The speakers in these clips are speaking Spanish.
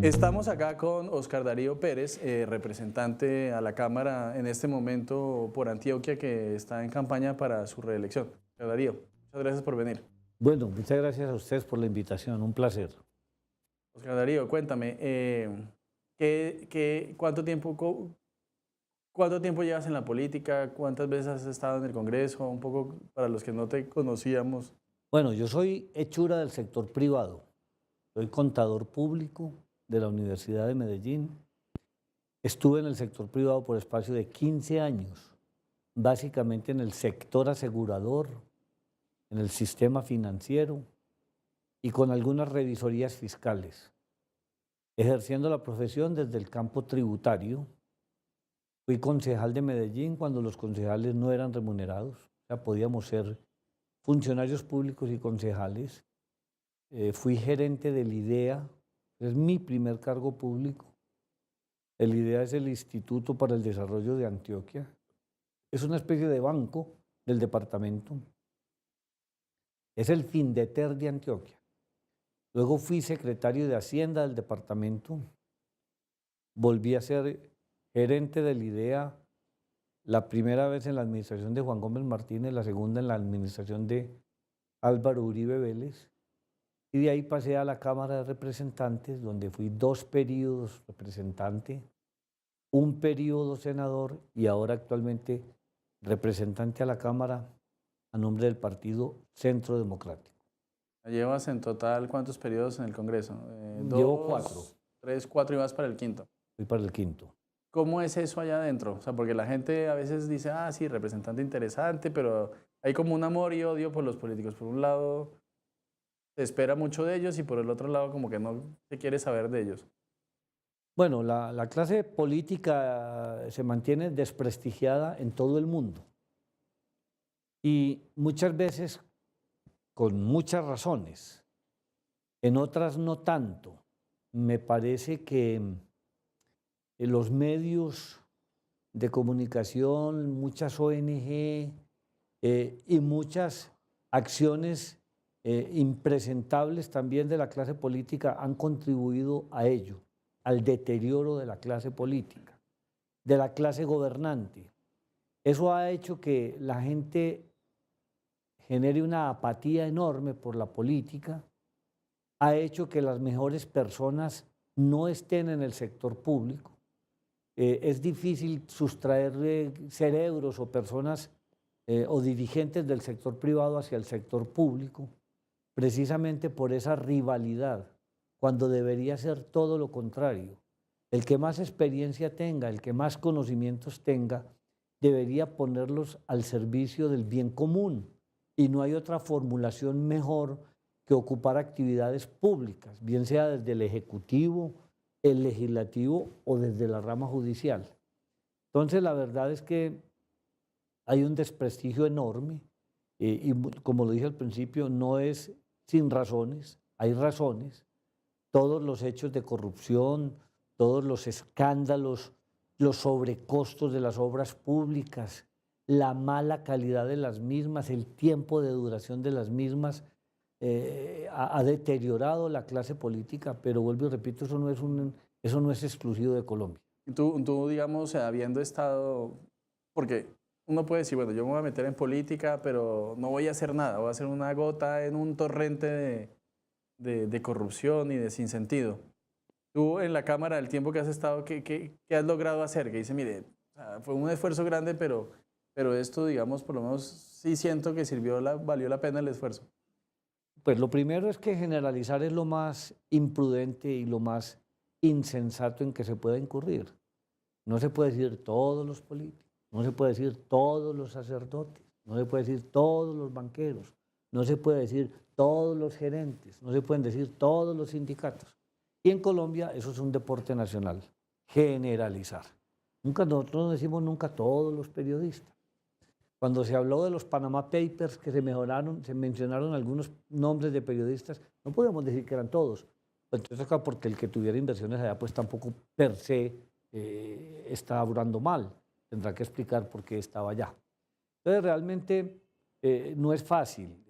Estamos acá con Oscar Darío Pérez, representante a la Cámara en este momento por Antioquia, que está en campaña para su reelección. Oscar Darío, muchas gracias por venir. Bueno, muchas gracias a ustedes por la invitación, un placer. Oscar Darío, cuéntame, ¿cuánto tiempo llevas en la política? ¿Cuántas veces has estado en el Congreso? Un poco para los que no te conocíamos. Bueno, yo soy hechura del sector privado, soy contador público de la Universidad de Medellín. Estuve en el sector privado por espacio de 15 años, básicamente en el sector asegurador, en el sistema financiero y con algunas revisorías fiscales, ejerciendo la profesión desde el campo tributario. Fui concejal de Medellín cuando los concejales no eran remunerados, o sea, podíamos ser funcionarios públicos y concejales. Fui gerente del IDEA, es mi primer cargo público. El IDEA es el Instituto para el Desarrollo de Antioquia. Es una especie de banco del departamento. Es el Findeter de Antioquia. Luego fui secretario de Hacienda del departamento. Volví a ser gerente del IDEA la primera vez en la administración de Juan Gómez Martínez, la segunda en la administración de Álvaro Uribe Vélez. Y de ahí pasé a la Cámara de Representantes, donde fui 2 periodos representante, 1 periodo senador y ahora actualmente representante a la Cámara a nombre del Partido Centro Democrático. ¿Llevas en total cuántos periodos en el Congreso? Llevo 4. 3, 4 y vas para el quinto. Voy para el quinto. ¿Cómo es eso allá adentro? O sea, porque la gente a veces dice, ah, sí, representante interesante, pero hay como un amor y odio por los políticos. Por un lado, se espera mucho de ellos y por el otro lado, como que no se quiere saber de ellos. Bueno, la clase política se mantiene desprestigiada en todo el mundo y muchas veces con muchas razones, en otras no tanto. Me parece que los medios de comunicación, muchas ONG y muchas acciones impresentables también de la clase política han contribuido a ello, al deterioro de la clase política, de la clase gobernante. Eso ha hecho que la gente genere una apatía enorme por la política, ha hecho que las mejores personas no estén en el sector público. Es difícil sustraer cerebros o personas o dirigentes del sector privado hacia el sector público, precisamente por esa rivalidad, cuando debería ser todo lo contrario. El que más experiencia tenga, el que más conocimientos tenga, debería ponerlos al servicio del bien común. Y no hay otra formulación mejor que ocupar actividades públicas, bien sea desde el Ejecutivo, el Legislativo o desde la rama judicial. Entonces, la verdad es que hay un desprestigio enorme y como lo dije al principio, no es sin razones, hay razones. Todos los hechos de corrupción, todos los escándalos, los sobrecostos de las obras públicas, la mala calidad de las mismas, el tiempo de duración de las mismas, ha deteriorado la clase política, pero vuelvo y repito, eso no es exclusivo de Colombia. Y tú, digamos, habiendo estado, porque uno puede decir, bueno, yo me voy a meter en política, pero no voy a hacer nada, voy a hacer una gota en un torrente de corrupción y de sinsentido. Tú en la Cámara, el tiempo que has estado, ¿qué has logrado hacer? Que dice, mire, o sea, fue un esfuerzo grande, pero esto, digamos, por lo menos sí siento que valió la pena el esfuerzo. Pues lo primero es que generalizar es lo más imprudente y lo más insensato en que se puede incurrir. No se puede decir todos los políticos, no se puede decir todos los sacerdotes, no se puede decir todos los banqueros, no se puede decir todos los gerentes, no se pueden decir todos los sindicatos. Y en Colombia eso es un deporte nacional, generalizar. Nosotros no decimos nunca todos los periodistas. Cuando se habló de los Panama Papers, que se mencionaron algunos nombres de periodistas, no podemos decir que eran todos. Entonces acá, porque el que tuviera inversiones allá, pues tampoco per se está obrando mal. Tendrá que explicar por qué estaba allá. Entonces realmente no es fácil.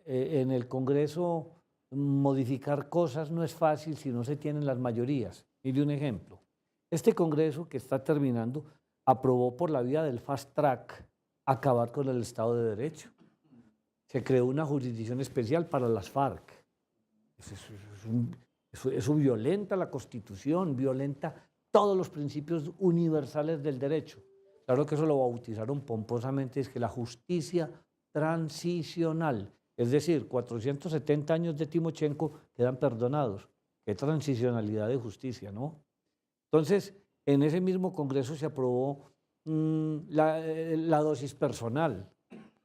En el Congreso modificar cosas no es fácil si no se tienen las mayorías. Mire un ejemplo. Este Congreso que está terminando aprobó por la vía del fast track acabar con el Estado de Derecho. Se creó una jurisdicción especial para las FARC. Eso violenta la Constitución, violenta todos los principios universales del derecho. Claro que eso lo bautizaron pomposamente, es que la justicia transicional, es decir, 470 años de Timochenko quedan perdonados. Qué transicionalidad de justicia, ¿no? Entonces, en ese mismo Congreso se aprobó la dosis personal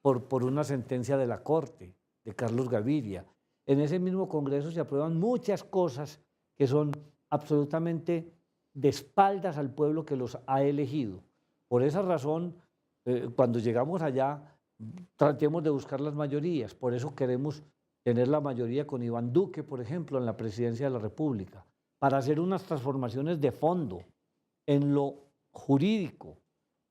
por una sentencia de la Corte, de Carlos Gaviria. En ese mismo Congreso se aprueban muchas cosas que son absolutamente de espaldas al pueblo que los ha elegido. Por esa razón, cuando llegamos allá, tratemos de buscar las mayorías. Por eso queremos tener la mayoría con Iván Duque, por ejemplo, en la presidencia de la República, para hacer unas transformaciones de fondo en lo jurídico,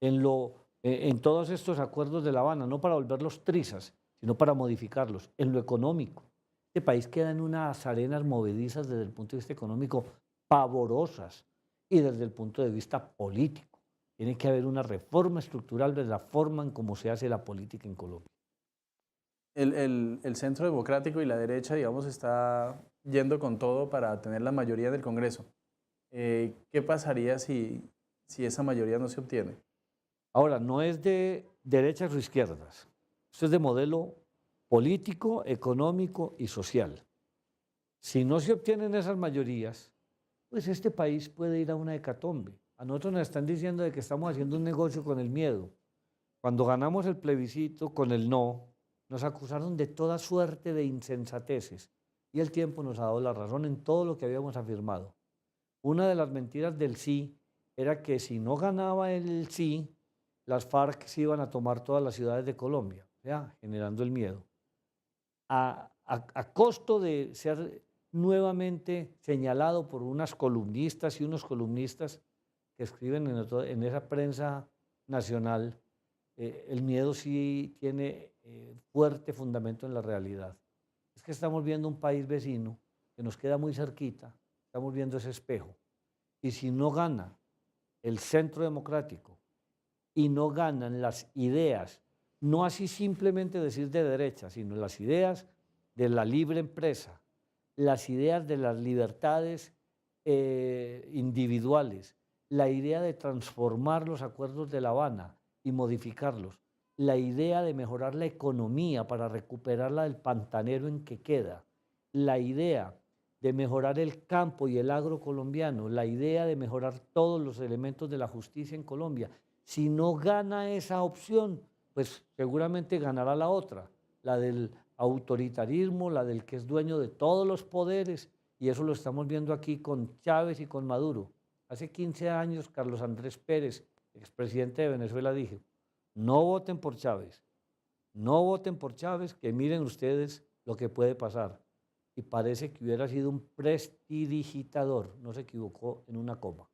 en todos estos acuerdos de La Habana, no para volverlos trizas, sino para modificarlos, en lo económico. Este país queda en unas arenas movedizas desde el punto de vista económico pavorosas y desde el punto de vista político. Tiene que haber una reforma estructural de la forma en cómo se hace la política en Colombia. El centro democrático y la derecha, digamos, está yendo con todo para tener la mayoría del Congreso. ¿Qué pasaría si esa mayoría no se obtiene? Ahora, no es de derechas o izquierdas. Esto es de modelo político, económico y social. Si no se obtienen esas mayorías, pues este país puede ir a una hecatombe. A nosotros nos están diciendo de que estamos haciendo un negocio con el miedo. Cuando ganamos el plebiscito con el no, nos acusaron de toda suerte de insensateces y el tiempo nos ha dado la razón en todo lo que habíamos afirmado. Una de las mentiras del sí era que si no ganaba el sí, las FARC se iban a tomar todas las ciudades de Colombia, ¿ya? Generando el miedo. A costo de ser nuevamente señalado por unas columnistas y unos columnistas que escriben en esa prensa nacional, el miedo sí tiene fuerte fundamento en la realidad. Es que estamos viendo un país vecino que nos queda muy cerquita, estamos viendo ese espejo. Y si no gana el centro democrático y no ganan las ideas, no así simplemente decir de derecha, sino las ideas de la libre empresa, las ideas de las libertades individuales, la idea de transformar los acuerdos de La Habana y modificarlos, la idea de mejorar la economía para recuperarla del pantanero en que queda, la idea de mejorar el campo y el agro colombiano, la idea de mejorar todos los elementos de la justicia en Colombia. Si no gana esa opción, pues seguramente ganará la otra, la del autoritarismo, la del que es dueño de todos los poderes, y eso lo estamos viendo aquí con Chávez y con Maduro. Hace 15 años, Carlos Andrés Pérez, expresidente de Venezuela, dijo, no voten por Chávez, no voten por Chávez, que miren ustedes lo que puede pasar. Y parece que hubiera sido un prestidigitador, no se equivocó en una coma.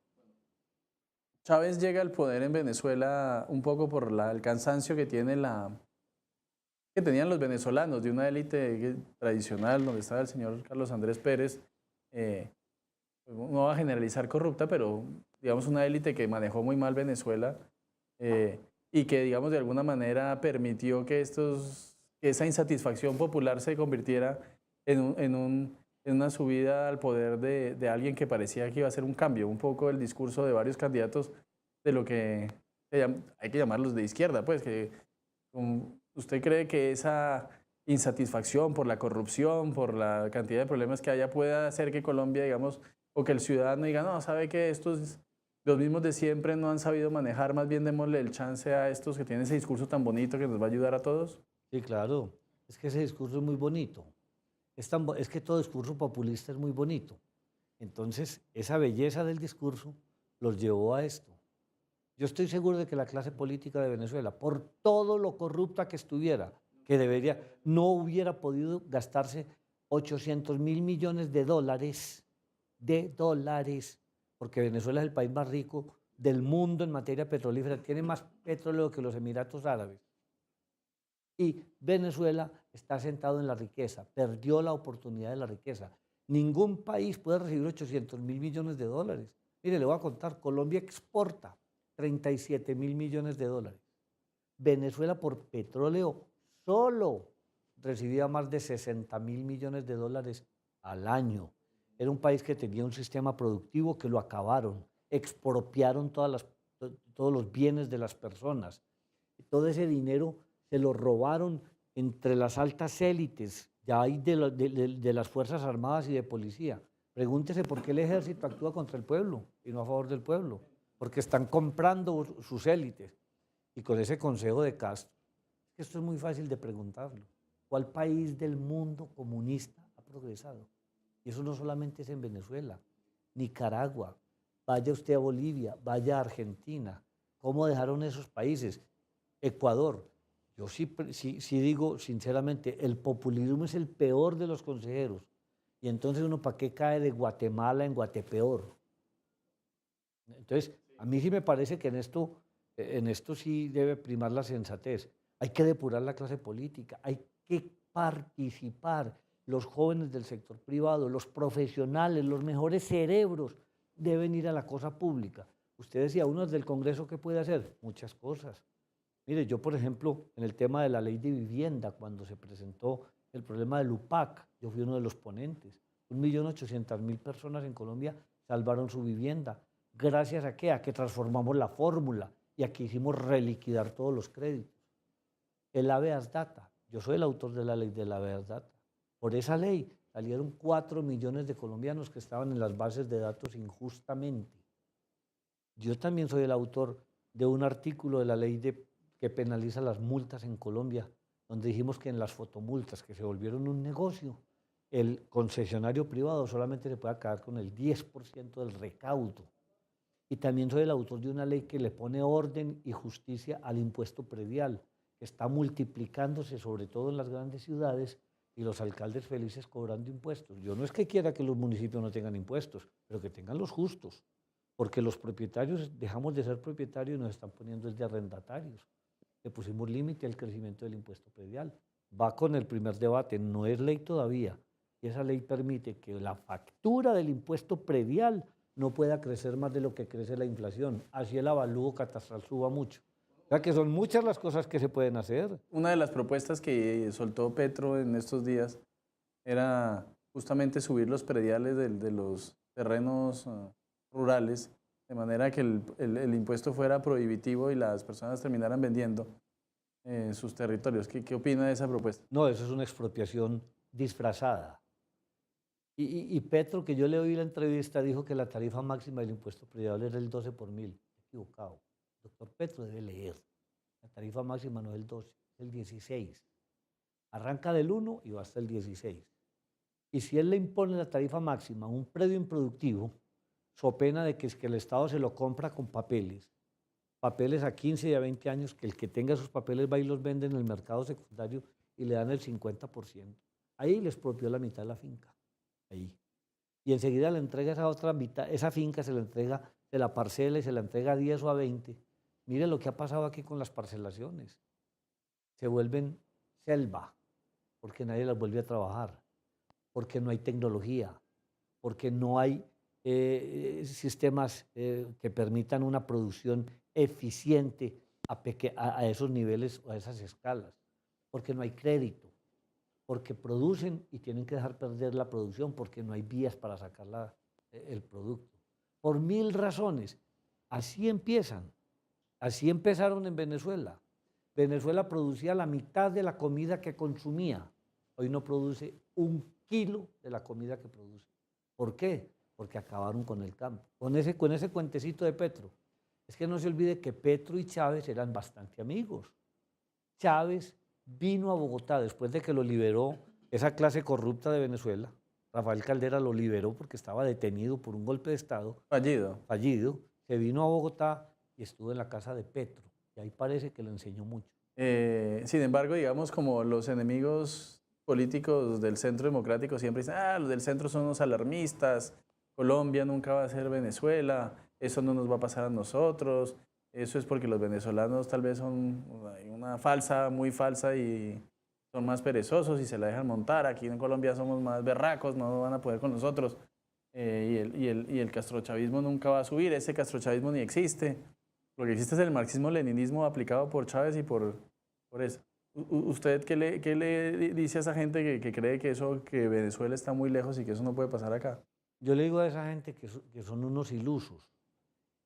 Chávez llega al poder en Venezuela un poco por el cansancio que que tenían los venezolanos de una élite tradicional donde estaba el señor Carlos Andrés Pérez, no va a generalizar corrupta, pero digamos una élite que manejó muy mal Venezuela y que digamos de alguna manera permitió que esa insatisfacción popular se convirtiera en una subida al poder de alguien que parecía que iba a hacer un cambio, un poco el discurso de varios candidatos de lo que hay que llamarlos de izquierda, pues que ¿usted cree que esa insatisfacción por la corrupción, por la cantidad de problemas que haya pueda hacer que Colombia, digamos, o que el ciudadano diga, no, sabe que estos, los mismos de siempre no han sabido manejar, más bien démosle el chance a estos que tienen ese discurso tan bonito que nos va a ayudar a todos? Sí, claro, es que ese discurso es muy bonito. Es que todo discurso populista es muy bonito. Entonces, esa belleza del discurso los llevó a esto. Yo estoy seguro de que la clase política de Venezuela, por todo lo corrupta que estuviera, que no hubiera podido gastarse 800.000 millones de dólares, porque Venezuela es el país más rico del mundo en materia petrolífera, tiene más petróleo que los Emiratos Árabes. Y Venezuela está sentado en la riqueza, perdió la oportunidad de la riqueza. Ningún país puede recibir 800.000 millones de dólares. Mire, le voy a contar, Colombia exporta 37.000 millones de dólares. Venezuela por petróleo solo recibía más de 60.000 millones de dólares al año. Era un país que tenía un sistema productivo que lo acabaron, expropiaron todos los bienes de las personas. Todo ese dinero se lo robaron entre las altas élites, ya hay de las Fuerzas Armadas y de policía. Pregúntese por qué el ejército actúa contra el pueblo y no a favor del pueblo, porque están comprando sus élites. Y con ese consejo de Castro, esto es muy fácil de preguntarlo. ¿Cuál país del mundo comunista ha progresado? Y eso no solamente es en Venezuela, Nicaragua, vaya usted a Bolivia, vaya a Argentina. ¿Cómo dejaron esos países? Ecuador. Yo sí digo sinceramente, el populismo es el peor de los consejeros. Y entonces uno, ¿para qué cae de Guatemala en Guatepeor? Entonces, a mí sí me parece que en esto sí debe primar la sensatez. Hay que depurar la clase política, hay que participar. Los jóvenes del sector privado, los profesionales, los mejores cerebros deben ir a la cosa pública. Usted decía, uno del Congreso, ¿qué puede hacer? Muchas cosas. Mire, yo, por ejemplo, en el tema de la ley de vivienda, cuando se presentó el problema del UPAC, yo fui uno de los ponentes. 1.800.000 personas en Colombia salvaron su vivienda. ¿Gracias a qué? A que transformamos la fórmula y a que hicimos reliquidar todos los créditos. El habeas data. Yo soy el autor de la ley del habeas data. Por esa ley salieron 4 millones de colombianos que estaban en las bases de datos injustamente. Yo también soy el autor de un artículo de la ley que penaliza las multas en Colombia, donde dijimos que en las fotomultas que se volvieron un negocio, el concesionario privado solamente se puede quedar con el 10% del recaudo. Y también soy el autor de una ley que le pone orden y justicia al impuesto predial, que está multiplicándose sobre todo en las grandes ciudades y los alcaldes felices cobrando impuestos. Yo no es que quiera que los municipios no tengan impuestos, pero que tengan los justos, porque los propietarios dejamos de ser propietarios y nos están poniendo de arrendatarios. Le pusimos límite al crecimiento del impuesto predial. Va con el primer debate, no es ley todavía, y esa ley permite que la factura del impuesto predial no pueda crecer más de lo que crece la inflación, así el avalúo catastral suba mucho. O sea que son muchas las cosas que se pueden hacer. Una de las propuestas que soltó Petro en estos días era justamente subir los prediales de los terrenos rurales, de manera que el impuesto fuera prohibitivo y las personas terminaran vendiendo sus territorios. ¿Qué opina de esa propuesta? No, eso es una expropiación disfrazada. Y Petro, que yo le oí la entrevista, dijo que la tarifa máxima del impuesto predial era el 12 por mil. Equivocado. Doctor Petro debe leer. La tarifa máxima no es el 12, es el 16. Arranca del 1 y va hasta el 16. Y si él le impone la tarifa máxima a un predio improductivo, so pena de que el Estado se lo compra con papeles a 15 y a 20 años, que el que tenga esos papeles va y los vende en el mercado secundario y le dan el 50%. Ahí le expropió la mitad de la finca. Ahí. Y enseguida le entrega esa otra mitad, esa finca se la entrega, se la parcela y se la entrega a 10 o a 20. Mire lo que ha pasado aquí con las parcelaciones. Se vuelven selva, porque nadie las vuelve a trabajar, porque no hay tecnología, porque no hay sistemas que permitan una producción eficiente a esos niveles o a esas escalas, porque no hay crédito, porque producen y tienen que dejar perder la producción, porque no hay vías para sacar el producto. Por 1000 razones. Así empiezan. Así empezaron en Venezuela. Venezuela producía la mitad de la comida que consumía. Hoy no produce 1 kilo de la comida que produce. ¿Por qué? Porque acabaron con el campo. Con ese cuentecito de Petro. Es que no se olvide que Petro y Chávez eran bastante amigos. Chávez vino a Bogotá después de que lo liberó esa clase corrupta de Venezuela. Rafael Caldera lo liberó porque estaba detenido por un golpe de Estado. Fallido. Se vino a Bogotá y estuvo en la casa de Petro. Y ahí parece que le enseñó mucho. Sin embargo, digamos, como los enemigos políticos del centro democrático siempre dicen, los del centro son unos alarmistas, Colombia nunca va a ser Venezuela, eso no nos va a pasar a nosotros, eso es porque los venezolanos tal vez son una falsa, muy falsa y son más perezosos y se la dejan montar. Aquí en Colombia somos más berracos, no van a poder con nosotros. Y el castrochavismo nunca va a subir, ese castrochavismo ni existe. Lo que existe es el marxismo-leninismo aplicado por Chávez y por eso. ¿Usted qué le dice a esa gente que cree que eso, que Venezuela está muy lejos y que eso no puede pasar acá? Yo le digo a esa gente que son unos ilusos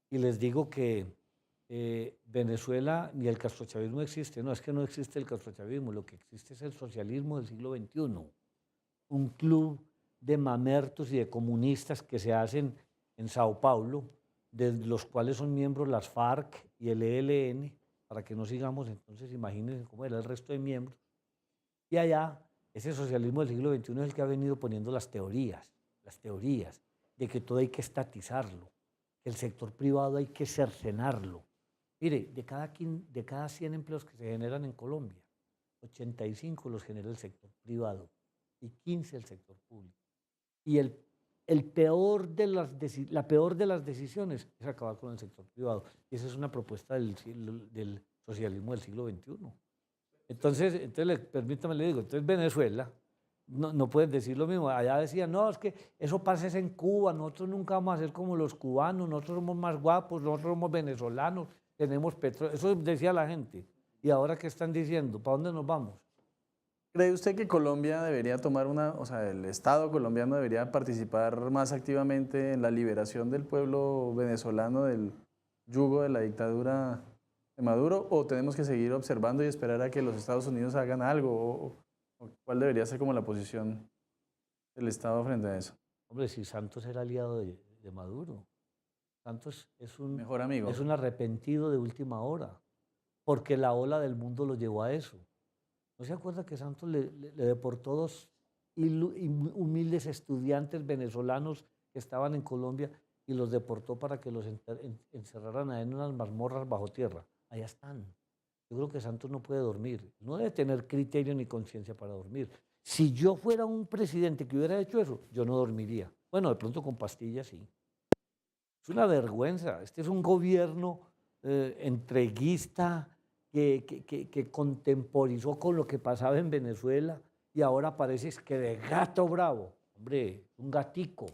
y les digo que Venezuela ni el castrochavismo existe. No, es que no existe el castrochavismo, lo que existe es el socialismo del siglo XXI. Un club de mamertos y de comunistas que se hacen en Sao Paulo, de los cuales son miembros las FARC y el ELN, para que no sigamos, entonces imagínense cómo era el resto de miembros. Y allá, ese socialismo del siglo XXI es el que ha venido poniendo las teorías de que todo hay que estatizarlo, que el sector privado hay que cercenarlo. Mire, de cada 100 empleos que se generan en Colombia, 85 los genera el sector privado y 15 el sector público. Y la peor de las decisiones es acabar con el sector privado. Y esa es una propuesta del socialismo del siglo XXI. Entonces permítame le digo, entonces Venezuela no puedes decir lo mismo. Allá decían, no, es que eso pasa es en Cuba, nosotros nunca vamos a ser como los cubanos, nosotros somos más guapos, nosotros somos venezolanos, tenemos petróleo. Eso decía la gente. ¿Y ahora qué están diciendo? ¿Para dónde nos vamos? ¿Cree usted que Colombia debería tomar o sea, el Estado colombiano debería participar más activamente en la liberación del pueblo venezolano del yugo de la dictadura de Maduro? ¿O tenemos que seguir observando y esperar a que los Estados Unidos hagan algo? ¿O cuál debería ser como la posición del Estado frente a eso? Hombre, si Santos era aliado de Maduro. Santos Mejor amigo. es un arrepentido de última hora, porque la ola del mundo lo llevó a eso. ¿No se acuerda que Santos le deportó dos humildes estudiantes venezolanos que estaban en Colombia y los deportó para que los encerraran ahí en unas mazmorras bajo tierra? Allá están. Yo creo que Santos no puede dormir, no debe tener criterio ni conciencia para dormir. Si yo fuera un presidente que hubiera hecho eso, yo no dormiría. Bueno, de pronto con pastillas sí. Es una vergüenza. Este es un gobierno entreguista que contemporizó con lo que pasaba en Venezuela y ahora parece que de gato bravo. Hombre, un gatico.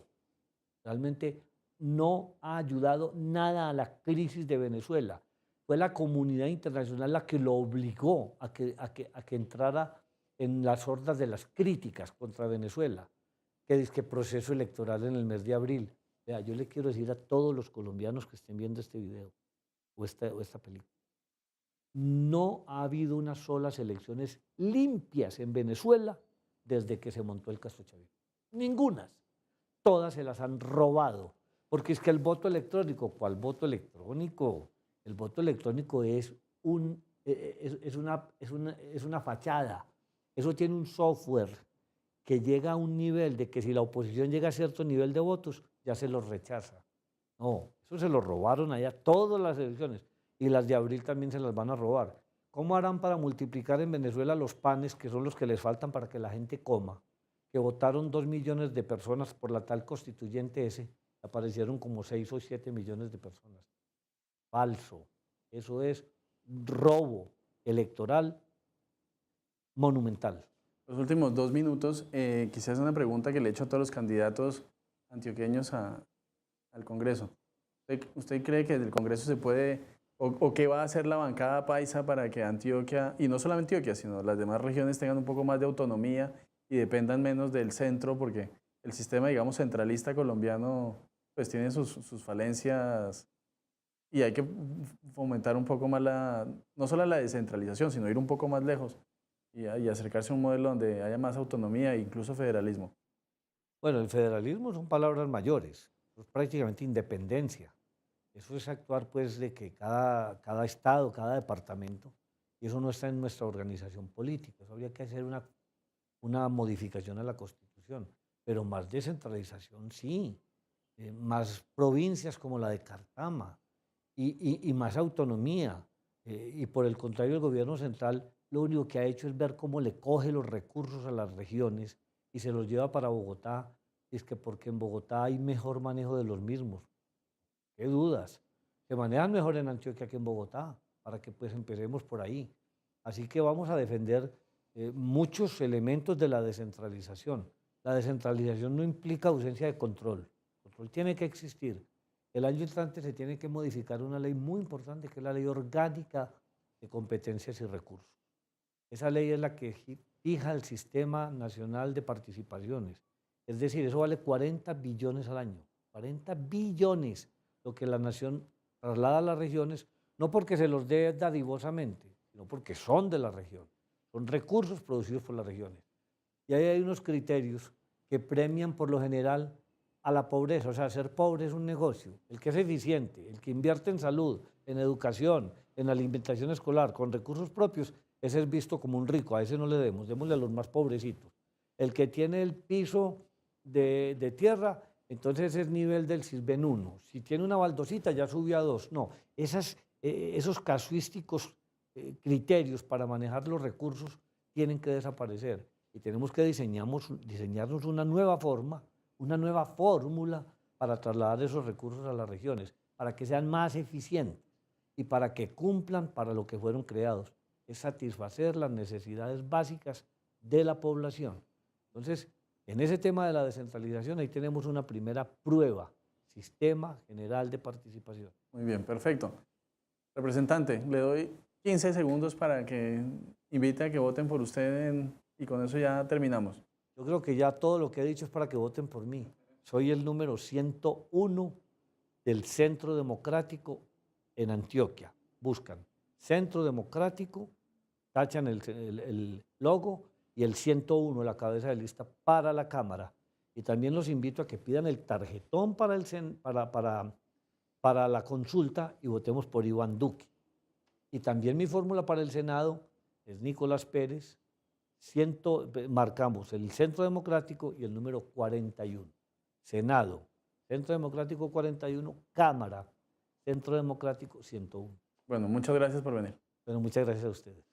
Realmente no ha ayudado nada a la crisis de Venezuela. Fue la comunidad internacional la que lo obligó a que entrara en las hordas de las críticas contra Venezuela, que es que proceso electoral en el mes de abril. Vea, yo le quiero decir a todos los colombianos que estén viendo este video o esta película, no ha habido unas solas elecciones limpias en Venezuela desde que se montó el castrochavismo. Ningunas. Todas se las han robado. Porque es que el voto electrónico, ¿cuál voto electrónico? El voto electrónico es una fachada. Eso tiene un software que llega a un nivel de que si la oposición llega a cierto nivel de votos, ya se los rechaza. No, eso se lo robaron allá todas las elecciones y las de abril también se las van a robar. ¿Cómo harán para multiplicar en Venezuela los panes, que son los que les faltan para que la gente coma? Que votaron 2 millones de personas por la tal constituyente ese, aparecieron como 6 o 7 millones de personas. Falso. Eso es robo electoral monumental. Los últimos 2 minutos, quizás una pregunta que le he hecho a todos los candidatos antioqueños al Congreso. ¿Usted cree que del Congreso se puede, o qué va a hacer la bancada paisa para que Antioquia, y no solo Antioquia, sino las demás regiones tengan un poco más de autonomía y dependan menos del centro? Porque el sistema, digamos, centralista colombiano, pues tiene sus falencias y hay que fomentar un poco más no solo la descentralización, sino ir un poco más lejos y acercarse a un modelo donde haya más autonomía e incluso federalismo. Bueno, el federalismo son palabras mayores, es prácticamente independencia. Eso es actuar pues de que cada estado, cada departamento, y eso no está en nuestra organización política, eso habría que hacer una modificación a la Constitución, pero más descentralización sí, más provincias como la de Cartama y más autonomía. Y por el contrario, el gobierno central lo único que ha hecho es ver cómo le coge los recursos a las regiones y se los lleva para Bogotá, y es que porque en Bogotá hay mejor manejo de los mismos. ¿Qué dudas? se manejan mejor en Antioquia que en Bogotá, para que pues empecemos por ahí. Así que vamos a defender muchos elementos de la descentralización. La descentralización no implica ausencia de control. El control tiene que existir. El año entrante se tiene que modificar una ley muy importante, que es la Ley Orgánica de Competencias y Recursos. Esa ley es la que fija el Sistema Nacional de Participaciones. Es decir, eso vale 40 billones al año. 40 billones, lo que la nación traslada a las regiones, no porque se los dé dadivosamente, sino porque son de la región. Son recursos producidos por las regiones. Y ahí hay unos criterios que premian por lo general a la pobreza. O sea, ser pobre es un negocio. El que es eficiente, el que invierte en salud, en educación, en alimentación escolar, con recursos propios, ese es visto como un rico. A ese no le demos, démosle a los más pobrecitos. El que tiene el piso de tierra, entonces es nivel del Sisbén 1. Si tiene una baldosita, ya subió a 2. No, esos casuísticos criterios para manejar los recursos tienen que desaparecer. Y tenemos que diseñarnos una nueva forma, una nueva fórmula para trasladar esos recursos a las regiones, para que sean más eficientes y para que cumplan para lo que fueron creados, es satisfacer las necesidades básicas de la población. Entonces, en ese tema de la descentralización, ahí tenemos una primera prueba, Sistema General de Participación. Muy bien, perfecto. Representante, le doy 15 segundos para que invite a que voten por usted y con eso ya terminamos. Yo creo que ya todo lo que he dicho es para que voten por mí. Soy el número 101 del Centro Democrático en Antioquia. Buscan Centro Democrático, tachan el logo y el 101, la cabeza de lista para la Cámara. Y también los invito a que pidan el tarjetón para la consulta y votemos por Iván Duque. Y también mi fórmula para el Senado es Nicolás Pérez. Marcamos el Centro Democrático y el número 41. Senado, Centro Democrático 41, Cámara, Centro Democrático 101. Bueno, muchas gracias por venir. Bueno, muchas gracias a ustedes.